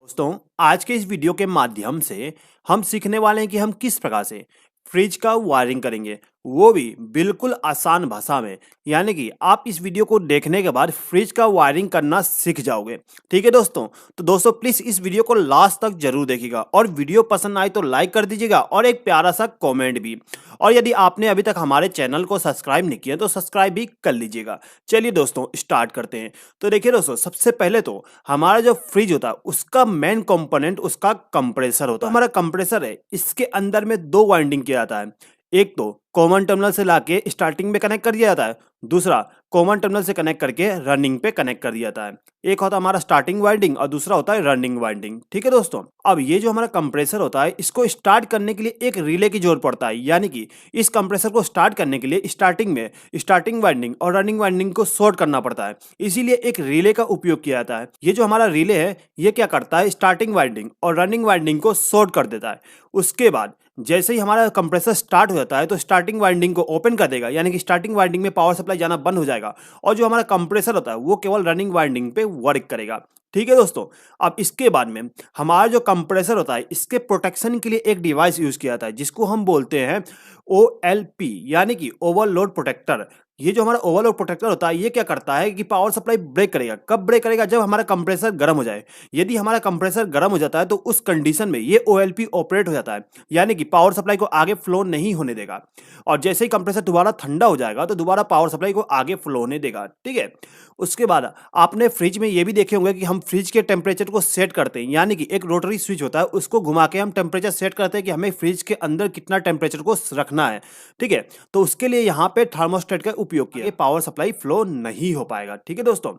दोस्तों, आज के इस वीडियो के माध्यम से हम सीखने वाले हैं कि हम किस प्रकार से फ्रिज का वायरिंग करेंगे, वो भी बिल्कुल आसान भाषा में। यानी कि आप इस वीडियो को देखने के बाद फ्रिज का वायरिंग करना सीख जाओगे। ठीक है दोस्तों, तो दोस्तों प्लीज इस वीडियो को लास्ट तक जरूर देखिएगा और वीडियो पसंद आए तो लाइक कर दीजिएगा और एक प्यारा सा कमेंट भी। और यदि आपने अभी तक हमारे चैनल को सब्सक्राइब नहीं किया तो सब्सक्राइब भी कर लीजिएगा। चलिए दोस्तों स्टार्ट करते हैं। तो देखिए दोस्तों, सबसे पहले तो हमारा जो फ्रिज होता है उसका मेन कंपोनेंट उसका कंप्रेसर होता है। तो हमारा कंप्रेसर है, इसके अंदर में दो वाइंडिंग किया जाता है। एक तो कॉमन टर्मिनल से लाके स्टार्टिंग में कनेक्ट कर दिया जाता है, दूसरा कॉमन टर्मिनल से कनेक्ट करके रनिंग पे कनेक्ट कर दिया जाता है। एक होता है हमारा स्टार्टिंग वाइंडिंग और दूसरा होता है रनिंग वाइंडिंग। ठीक है दोस्तों, अब ये जो हमारा कंप्रेसर होता है इसको स्टार्ट करने के लिए एक रिले की जरूरत पड़ता है। यानी कि इस कंप्रेसर को स्टार्ट करने के लिए स्टार्टिंग में स्टार्टिंग वाइंडिंग और रनिंग वाइंडिंग को शॉर्ट करना पड़ता है, इसीलिए एक रिले का उपयोग किया जाता है। ये जो हमारा रिले है ये क्या करता है, स्टार्टिंग वाइंडिंग और रनिंग वाइंडिंग को शॉर्ट कर देता है। उसके बाद जैसे ही हमारा कंप्रेसर स्टार्ट हो जाता है तो स्टार्टिंग वाइंडिंग को ओपन कर देगा, यानी कि स्टार्टिंग वाइंडिंग में पावर सप्लाई जाना बंद हो जाएगा और जो हमारा कंप्रेसर होता है वो केवल रनिंग वाइंडिंग पे वर्क करेगा। ठीक है दोस्तों, अब इसके बाद में हमारा जो कंप्रेसर होता है इसके प्रोटेक्शन के लिए एक डिवाइस यूज किया जाता है जिसको हम बोलते हैं OLP, यानी कि ओवरलोड प्रोटेक्टर। ये जो हमारा ओवरलोड प्रोटेक्टर होता है ये क्या करता है कि पावर सप्लाई ब्रेक करेगा। कब ब्रेक करेगा, जब हमारा कंप्रेसर गर्म हो जाए। यदि हमारा कंप्रेसर गर्म हो जाता है तो उस कंडीशन में ये OLP ऑपरेट हो जाता है, यानी कि पावर सप्लाई को आगे फ्लो नहीं होने देगा। और जैसे ही कंप्रेसर दोबारा ठंडा हो जाएगा तो दोबारा पावर सप्लाई को आगे फ्लो होने देगा। ठीक है, उसके बाद आपने फ्रिज में ये भी देखे होंगे कि हम फ्रिज के टेम्परेचर को सेट करते हैं, यानी कि एक रोटरी स्विच होता है उसको घुमा के हम टेम्परेचर सेट करते हैं कि हमें फ्रिज के अंदर कितना टेम्परेचर को रखना है। ठीक है, तो उसके लिए यहाँ पे थर्मोस्टेट का उपयोग किया, पावर सप्लाई फ्लो नहीं हो पाएगा। ठीक है दोस्तों,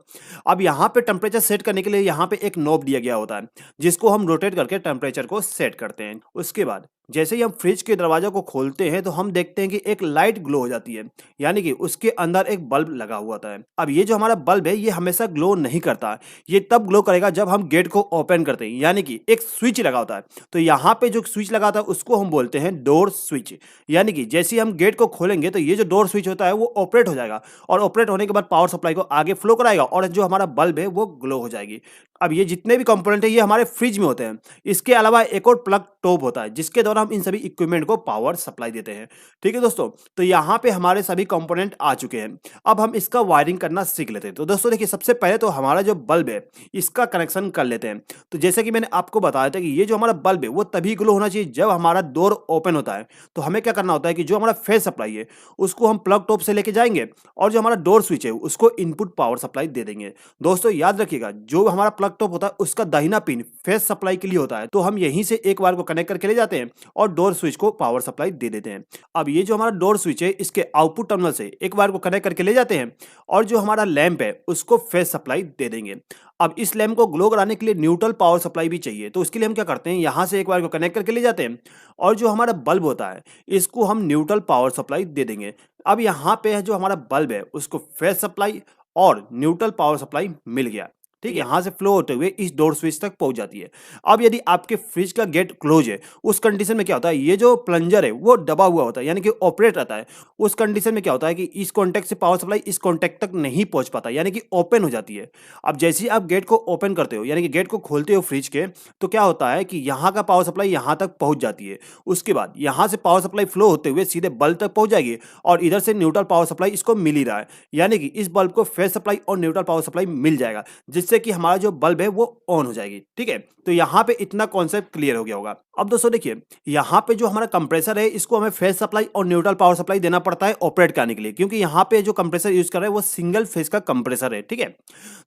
अब यहाँ पे टेम्परेचर सेट करने के लिए यहाँ पे एक नॉब दिया गया होता है जिसको हम रोटेट करके टेम्परेचर को सेट करते हैं। उसके बाद जैसे ही हम फ्रिज के दरवाजा को खोलते हैं तो हम देखते हैं कि एक लाइट ग्लो हो जाती है, यानी कि उसके अंदर एक बल्ब लगा हुआ होता है। अब ये जो हमारा बल्ब है ये हमेशा ग्लो नहीं करता है, ये तब ग्लो करेगा जब हम गेट को ओपन करते हैं, यानी कि एक स्विच लगा होता है। तो यहाँ पे जो स्विच लगा होता है उसको हम बोलते हैं डोर स्विच। यानी कि जैसे ही हम गेट को खोलेंगे तो ये जो डोर स्विच होता है वो ऑपरेट हो जाएगा और ऑपरेट होने के बाद पावर सप्लाई को आगे फ्लो कराएगा और जो हमारा बल्ब है वो ग्लो हो जाएगी। अब ये जितने भी कंपोनेंट है ये हमारे फ्रिज में होते हैं। इसके अलावा एक और प्लग टॉप होता है जिसके द्वारा हम इन सभी इक्विपमेंट को पावर सप्लाई देते हैं। ठीक है दोस्तों, तो यहाँ पे हमारे सभी कंपोनेंट आ चुके हैं। अब हम इसका वायरिंग करना सीख लेते हैं। तो दोस्तों देखिए, सबसे पहले तो हमारा जो बल्ब है इसका कनेक्शन कर लेते हैं। तो जैसे कि मैंने आपको बताया था कि ये जो हमारा बल्ब है वो तभी ग्लो होना चाहिए जब हमारा डोर ओपन होता है। तो हमें क्या करना होता है कि जो हमारा फेस सप्लाई है उसको हम प्लग टॉप से लेके जाएंगे और जो हमारा डोर स्विच है उसको इनपुट पावर सप्लाई दे देंगे। दोस्तों याद रखिएगा, जो हमारा प्लग टॉप होता है उसका दाहिना पिन फेस सप्लाई के लिए होता है, तो हम यहीं से एक बार को कनेक्ट करके ले जाते हैं और डोर स्विच को पावर सप्लाई दे देते हैं। अब ये जो हमारा डोर स्विच है इसके आउटपुट टर्मिनल से एक बार को कनेक्ट करके ले जाते हैं और जो हमारा लैंप है उसको फेस सप्लाई दे देंगे। अब इस लैंप को ग्लो कराने के लिए न्यूट्रल पावर सप्लाई भी चाहिए, तो इसके लिए हम क्या करते हैं, यहाँ से एक बार को कनेक्ट करके ले जाते हैं और जो हमारा बल्ब होता है इसको हम न्यूट्रल पावर सप्लाई दे देंगे। अब यहाँ पे जो हमारा बल्ब है उसको फेस सप्लाई और न्यूट्रल पावर सप्लाई मिल गया। ठीक है, यहाँ से फ्लो होते हुए इस डोर स्विच तक पहुंच जाती है। अब यदि आपके फ्रिज का गेट क्लोज है उस कंडीशन में क्या होता है, ये जो प्लंजर है वो दबा हुआ होता है, यानी कि ऑपरेट रहता है। उस कंडीशन में क्या होता है कि इस कॉन्टैक्ट से पावर सप्लाई इस कॉन्टैक्ट तक नहीं पहुंच पाता, यानी कि ओपन हो जाती है। अब जैसे ही आप गेट को ओपन करते हो, यानी कि गेट को खोलते हो फ्रिज के, तो क्या होता है कि यहाँ का पावर सप्लाई यहाँ तक पहुंच जाती है। उसके बाद यहाँ से पावर सप्लाई फ्लो होते हुए सीधे बल्ब तक पहुंच जाएगी और इधर से न्यूट्रल पावर सप्लाई इसको मिल ही रहा है, यानी कि इस बल्ब को फेस सप्लाई और न्यूट्रल पावर सप्लाई मिल जाएगा जिससे कि हमारा जो बल्ब है वो ऑन हो जाएगी। ठीक है, तो यहाँ पे इतना कॉन्सेप्ट क्लियर हो गया होगा। अब दोस्तों देखिए, यहाँ पे जो हमारा कंप्रेसर है इसको हमें फेस सप्लाई और न्यूट्रल पावर सप्लाई देना पड़ता है ऑपरेट करने के लिए, क्योंकि यहाँ पे जो कंप्रेसर यूज कर रहे हैं वो सिंगल फेस का कंप्रेसर है। ठीक है,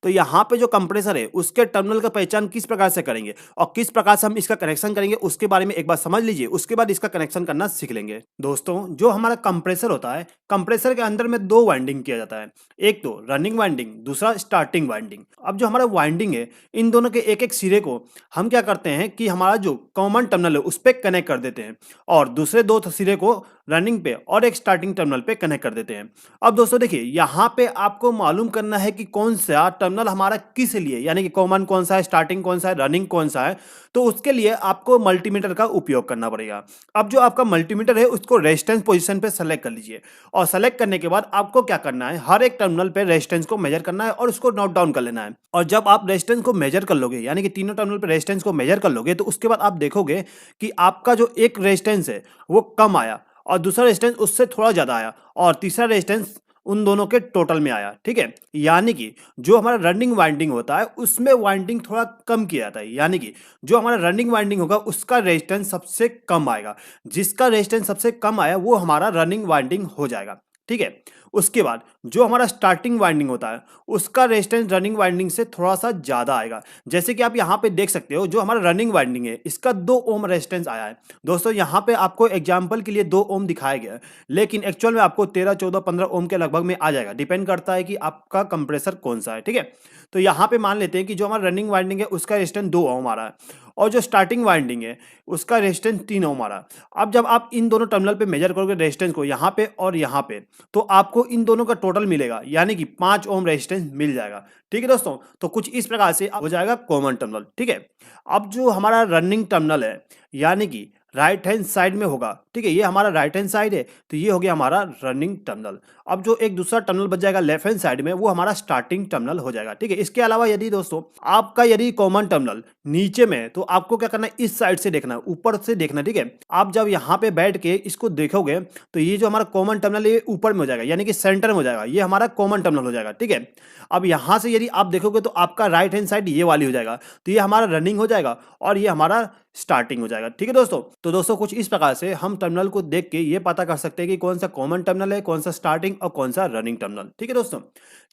तो यहाँ पे जो कंप्रेसर है उसके टर्मिनल का पहचान किस प्रकार से करेंगे और किस प्रकार से हम इसका कनेक्शन करेंगे उसके बारे में एक बार समझ लीजिए, उसके बाद इसका कनेक्शन करना सीख लेंगे। दोस्तों जो हमारा कंप्रेसर होता है, कंप्रेसर के अंदर में दो वाइंडिंग किया जाता है, एक तो रनिंग वाइंडिंग, दूसरा स्टार्टिंग वाइंडिंग। अब जो हमारा वाइंडिंग है इन दोनों के एक एक सिरे को हम क्या करते हैं कि हमारा जो कॉमन टर्मिनल है उस पे कनेक्ट कर देते हैं और दूसरे दो सिरे को रनिंग पे और एक स्टार्टिंग टर्मिनल पे कनेक्ट कर देते हैं। अब दोस्तों देखिए, यहाँ पे आपको मालूम करना है कि कौन सा टर्मिनल हमारा किस लिए, यानी कि कॉमन कौन सा है, स्टार्टिंग कौन सा है, रनिंग कौन सा है। तो उसके लिए आपको मल्टीमीटर का उपयोग करना पड़ेगा। अब जो आपका मल्टीमीटर है उसको रेजिस्टेंस पोजीशन पे सेलेक्ट कर लीजिए और सेलेक्ट करने के बाद आपको क्या करना है, हर एक टर्मिनल पे रेजिस्टेंस को मेजर करना है और उसको नोट डाउन कर लेना है। और जब आप रेजिस्टेंस को मेजर कर लोगे, यानी कि तीनों टर्मिनल पे रेजिस्टेंस को मेजर कर लोगे, तो उसके बाद आप देखोगे कि आपका जो एक रेजिस्टेंस है वो कम आया और दूसरा रेजिस्टेंस उससे थोड़ा ज़्यादा आया और तीसरा रेजिस्टेंस उन दोनों के टोटल में आया। ठीक है, यानी कि जो हमारा रनिंग वाइंडिंग होता है उसमें वाइंडिंग थोड़ा कम किया जाता है, यानी कि जो हमारा रनिंग वाइंडिंग होगा उसका रेजिस्टेंस सबसे कम आएगा। जिसका रेजिस्टेंस सबसे कम आया वो हमारा रनिंग वाइंडिंग हो जाएगा। ठीक है, उसके बाद जो हमारा स्टार्टिंग वाइंडिंग होता है उसका रेजिस्टेंस रनिंग वाइंडिंग से थोड़ा सा ज़्यादा आएगा। जैसे कि आप यहाँ पे देख सकते हो, जो हमारा रनिंग वाइंडिंग है इसका 2 ओम रेजिस्टेंस आया है। दोस्तों यहाँ पे आपको एग्जाम्पल के लिए 2 ओम दिखाया गया है, लेकिन एक्चुअल में आपको 13, 14, 15 ओम के लगभग में आ जाएगा। डिपेंड करता है कि आपका कंप्रेसर कौन सा है। ठीक है, तो यहाँ पे मान लेते हैं कि जो हमारा रनिंग वाइंडिंग है उसका रेजिस्टेंस 2 ओम आ रहा है और जो स्टार्टिंग वाइंडिंग है उसका रेजिस्टेंस 3 ओम आ रहा है। अब जब आप इन दोनों टर्मिनल पे मेजर करोगे रेजिस्टेंस को यहाँ पे और यहाँ पे, तो आपको इन दोनों का टोटल मिलेगा, यानी कि 5 ओम रेजिस्टेंस मिल जाएगा। ठीक है दोस्तों, तो कुछ इस प्रकार से हो जाएगा कॉमन टर्मिनल। ठीक है, अब जो हमारा रनिंग टर्मिनल है यानी कि राइट हैंड साइड में होगा। ठीक है, ये हमारा राइट हैंड साइड है तो ये हो गया हमारा रनिंग टर्मिनल। अब जो एक दूसरा टर्मिनल बच जाएगा लेफ्ट हैंड साइड में वो हमारा स्टार्टिंग टर्मिनल हो जाएगा। ठीक है, इसके अलावा यदि दोस्तों आपका यदि कॉमन टर्मिनल नीचे में है तो आपको क्या करना है, इस साइड से देखना है, ऊपर से देखना है। ठीक है, आप जब यहाँ पे बैठ के इसको देखोगे तो ये जो हमारा कॉमन टर्मिनल है ये ऊपर में हो जाएगा, यानी कि सेंटर में हो जाएगा, ये हमारा कॉमन टर्मिनल हो जाएगा। ठीक है, अब यहाँ से यदि आप देखोगे तो आपका राइट हैंड साइड ये वाली हो जाएगा, तो ये हमारा रनिंग हो जाएगा और ये हमारा स्टार्टिंग हो जाएगा। ठीक है दोस्तों, तो दोस्तों कुछ इस प्रकार से हम टर्मिनल को देख के ये पता कर सकते हैं कि कौन सा कॉमन टर्मिनल है, कौन सा स्टार्टिंग और कौन सा रनिंग टर्मिनल। ठीक है दोस्तों,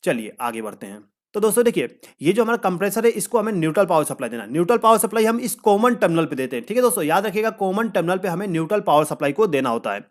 चलिए आगे बढ़ते हैं। तो दोस्तों देखिए, ये जो हमारा कंप्रेसर है इसको हमें न्यूट्रल पावर सप्लाई देना है। न्यूट्रल पावर सप्लाई हम इस कॉमन टर्मिनल पे देते हैं। ठीक है दोस्तों, याद रखिएगा कॉमन टर्मिनल पे हमें न्यूट्रल पावर सप्लाई को देना होता है,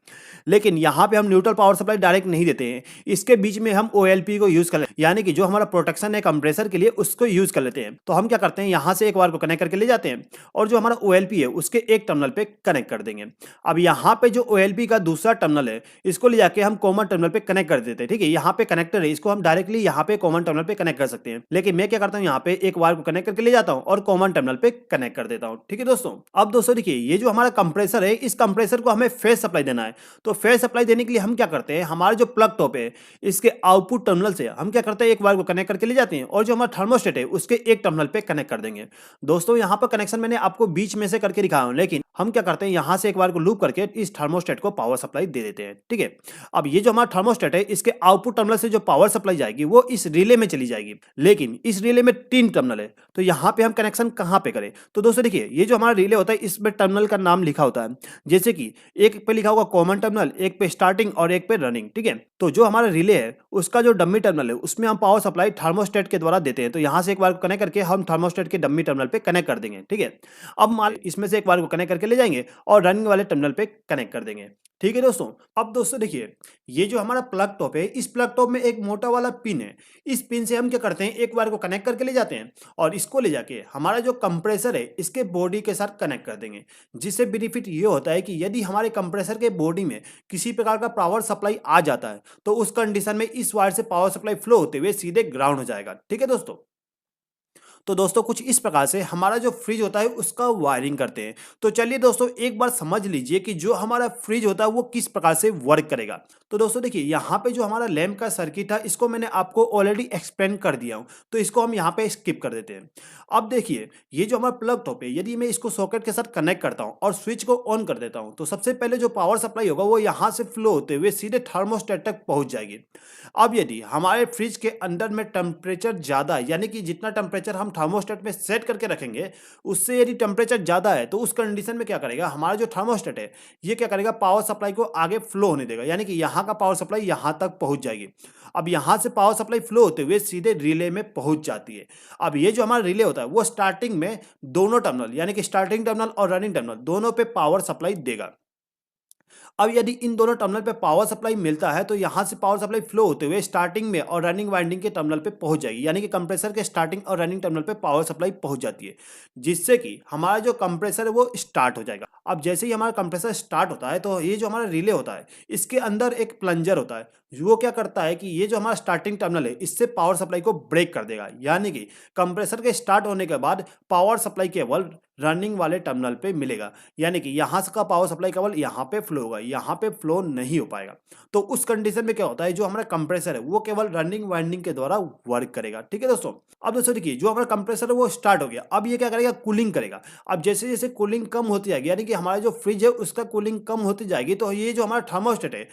लेकिन यहाँ पे हम न्यूट्रल पावर सप्लाई डायरेक्ट नहीं देते हैं। इसके बीच में हम OLP को यूज कर लेते हैं, यानी कि जो हमारा प्रोटेक्शन है कंप्रेसर के लिए उसको यूज कर लेते हैं। तो हम क्या करते हैं, यहाँ से एक वायर को कनेक्ट करके ले जाते हैं और जो हमारा OLP है उसके एक टर्मिनल पे कनेक्ट कर देंगे। अब यहाँ पे जो OLP का दूसरा टर्मिनल है इसको ले जाके हम कॉमन टर्मिनल पे कनेक्ट कर देते हैं। ठीक है, यहाँ पे कनेक्टर है, इसको हम डायरेक्टली यहाँ पे कॉमन टर्मिनल पे कनेक्ट कर सकते हैं, लेकिन मैं क्या करता हूँ यहाँ पे एक वायर को कनेक्ट करके ले जाता हूँ और कॉमन टर्मिनल पे कनेक्ट कर देता हूँ। ठीक है दोस्तों, अब दोस्तों देखिए, ये जो हमारा कंप्रेसर है इस कंप्रेसर को हमें फेज सप्लाई देना है। तो फेज सप्लाई देने के लिए हम क्या करते हैं, हमारा जो प्लग टॉप है इसके आउटपुट टर्मिनल से हम क्या करते हैं, एक वायर को कनेक्ट करके ले जाते हैं और जो हमारा थर्मोस्टेट है उसके एक टर्मिनल पे कनेक्ट कर देंगे। दोस्तों यहाँ पर कनेक्शन मैंने आपको बीच में से करके दिखाया हूं, लेकिन हम क्या करते हैं, यहाँ से एक वायर को लूप करके इस थर्मोस्टेट को पावर सप्लाई दे देते हैं। ठीक है, अब ये जो हमारा थर्मोस्टेट है इसके आउटपुट टर्मिनल से जो पावर सप्लाई जाएगी वो इस रिले में चली जाएगी, लेकिन इस रिले में 3 टर्मिनल है, तो यहाँ पे हम कनेक्शन कहाँ पे करें। तो दोस्तों देखिए, ये जो हमारा रिले होता है इसमें टर्मिनल का नाम लिखा होता है, जैसे कि एक पे लिखा होगा कॉमन टर्मिनल, एक पे स्टार्टिंग और एक पे रनिंग। ठीक है, तो जो हमारा रिले है उसका जो डम्मी टर्मिनल है उसमें हम पावर सप्लाई थर्मोस्टेट के द्वारा देते हैं। तो यहाँ से एक वायर को कनेक्ट करके हम थर्मोस्टेट के डम्मी टर्मिनल पे कनेक्ट कर देंगे। ठीक है, अब मान इसमें से एक वायर को कनेक्ट करके ले जाएंगे और रनिंग वाले टर्मिनल पे कनेक्ट कर देंगे। ठीक है दोस्तों, अब दोस्तों देखिए, ये जो हमारा प्लग टॉप है इस प्लग टॉप में एक मोटा वाला पिन है। इस पिन से हम क्या करते हैं, एक वायर को कनेक्ट करके ले जाते हैं और इसको ले जाके हमारा जो कंप्रेसर है इसके बॉडी के साथ कनेक्ट कर देंगे। जिससे बेनिफिट ये होता है कि यदि हमारे कंप्रेसर के बॉडी में किसी प्रकार का पावर सप्लाई आ जाता है तो उस कंडीशन में इस वायर से पावर सप्लाई फ्लो होते हुए सीधे ग्राउंड हो जाएगा। ठीक है दोस्तों, तो दोस्तों कुछ इस प्रकार से हमारा जो फ्रिज होता है उसका वायरिंग करते हैं। तो चलिए दोस्तों एक बार समझ लीजिए कि जो हमारा फ्रिज होता है वो किस प्रकार से वर्क करेगा। तो दोस्तों देखिए, यहाँ पे जो हमारा लैंप का सर्किट था इसको मैंने आपको ऑलरेडी एक्सप्लेन कर दिया हूँ, तो इसको हम यहाँ पे स्किप कर देते हैं। अब देखिए, ये जो हमारा प्लग टॉप है यदि मैं इसको सॉकेट के साथ कनेक्ट करता हूँ और स्विच को ऑन कर देता हूँ तो सबसे पहले जो पावर सप्लाई होगा वो यहाँ से फ्लो होते हुए सीधे थर्मोस्टेट तक पहुँच जाएगी। अब यदि हमारे फ्रिज के अंदर में टेम्परेचर ज़्यादा, यानी कि जितना टेम्परेचर हम थर्मोस्टेट में सेट करके रखेंगे उससे यदि टेम्परेचर ज़्यादा है तो उस कंडीशन में क्या करेगा, हमारा जो थर्मोस्टेट है ये क्या करेगा, पावर सप्लाई को आगे फ्लो होने देगा, यानी कि यहाँ का पावर सप्लाई यहाँ तक पहुँच जाएगी। अब यहाँ से पावर सप्लाई फ्लो होते हुए सीधे रिले में पहुँच जाती है। अब ये जो हमारा रिले होता है वो स्टार्टिंग में दोनों टर्मिनल, यानी कि स्टार्टिंग टर्मिनल और रनिंग टर्मिनल दोनों पे पावर सप्लाई देगा। अब यदि इन दोनों टर्मिनल पे पावर सप्लाई मिलता है तो यहाँ से पावर सप्लाई फ्लो होते हुए स्टार्टिंग में और रनिंग वाइंडिंग के टर्मिनल पे पहुंच जाएगी, यानी कि कंप्रेसर के स्टार्टिंग और रनिंग टर्मिनल पे पावर सप्लाई पहुंच जाती है, जिससे कि हमारा जो कंप्रेसर है वो स्टार्ट हो जाएगा। अब जैसे ही हमारा कंप्रेसर स्टार्ट होता है तो ये जो हमारा रिले होता है इसके अंदर एक प्लंजर होता है। वो क्या करता है कि ये जो हमारा स्टार्टिंग टर्मिनल है इससे पावर सप्लाई को ब्रेक कर देगा, यानी कि कंप्रेसर के स्टार्ट होने के बाद पावर सप्लाई केवल रनिंग वाले टर्मिनल पे मिलेगा, यानी कि यहाँ का पावर सप्लाई केवल यहाँ पे फ्लो होगा, यहाँ पे फ्लो नहीं हो पाएगा। तो उस कंडीशन में क्या होता है, जो हमारा कंप्रेसर है वो केवल रनिंग वाइंडिंग के द्वारा वर्क करेगा। ठीक है दोस्तों। अब दोस्तों देखिए, जो हमारा कंप्रेसर है वो स्टार्ट हो गया, अब ये क्या करेगा, कूलिंग करेगा। अब जैसे जैसे कूलिंग कम होती जाएगी, यानी कि हमारा जो फ्रिज है उसका कूलिंग कम होती जाएगी, तो ये जो हमारा थर्मोस्टेट है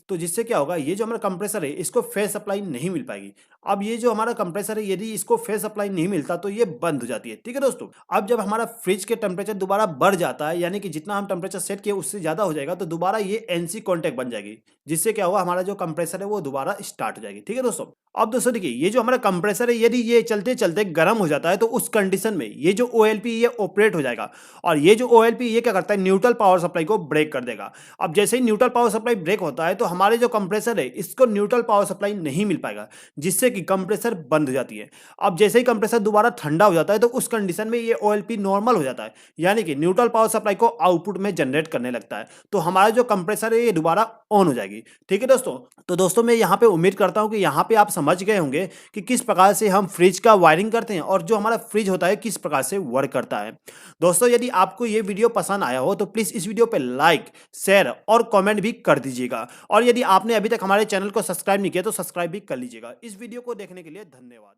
तो जिससे क्या होगा, ये जो हमारा कंप्रेसर है इसको फेस सप्लाई नहीं मिल पाएगी। अब ये जो हमारा कंप्रेसर है यदि इसको फेस सप्लाई नहीं मिलता तो ये बंद हो जाती है। ठीक है दोस्तों। अब जब हमारा फ्रिज के टेम्परेचर दोबारा बढ़ जाता है, यानी कि जितना हम टेम्परेचर सेट किए उससे ज्यादा हो जाएगा, तो दोबारा ये एनसी कॉन्टैक्ट बन जाएगी, जिससे क्या होगा, हमारा जो कंप्रेसर है वो दोबारा स्टार्ट हो जाएगी। ठीक है दोस्तों। अब दोस्तों देखिए, ये जो हमारा कंप्रेसर है यदि ये चलते चलते गर्म हो जाता है तो उस कंडीशन में ये जो OLP ये ऑपरेट हो जाएगा, और ये जो OLP ये क्या करता है, न्यूट्रल पावर सप्लाई को ब्रेक कर देगा। अब जैसे ही न्यूट्रल पावर सप्लाई ब्रेक होता है तो हमारे जो कंप्रेसर है इसको न्यूट्रल पावर सप्लाई नहीं मिल पाएगा, जिससे कि कंप्रेसर बंद हो जाती है। अब जैसे ही कंप्रेसर दोबारा ठंडा हो जाता है तो उस कंडीशन में ये OLP नॉर्मल हो जाता है, यानी कि न्यूट्रल पावर सप्लाई को आउटपुट में जनरेट करने लगता है, तो हमारा जो कंप्रेसर है ये दोबारा ऑन हो जाएगी। ठीक है दोस्तों। तो दोस्तों मैं यहाँ पे उम्मीद करता हूँ कि यहाँ पे आप समझ गए होंगे कि किस प्रकार से हम फ्रिज का वायरिंग करते हैं और जो हमारा फ्रिज होता है किस प्रकार से वर्क करता है। दोस्तों यदि आपको ये वीडियो पसंद आया हो तो प्लीज इस वीडियो पे लाइक, शेयर और कमेंट भी कर दीजिएगा, और यदि आपने अभी तक हमारे चैनल को सब्सक्राइब नहीं किया तो सब्सक्राइब भी कर लीजिएगा। इस वीडियो को देखने के लिए धन्यवाद।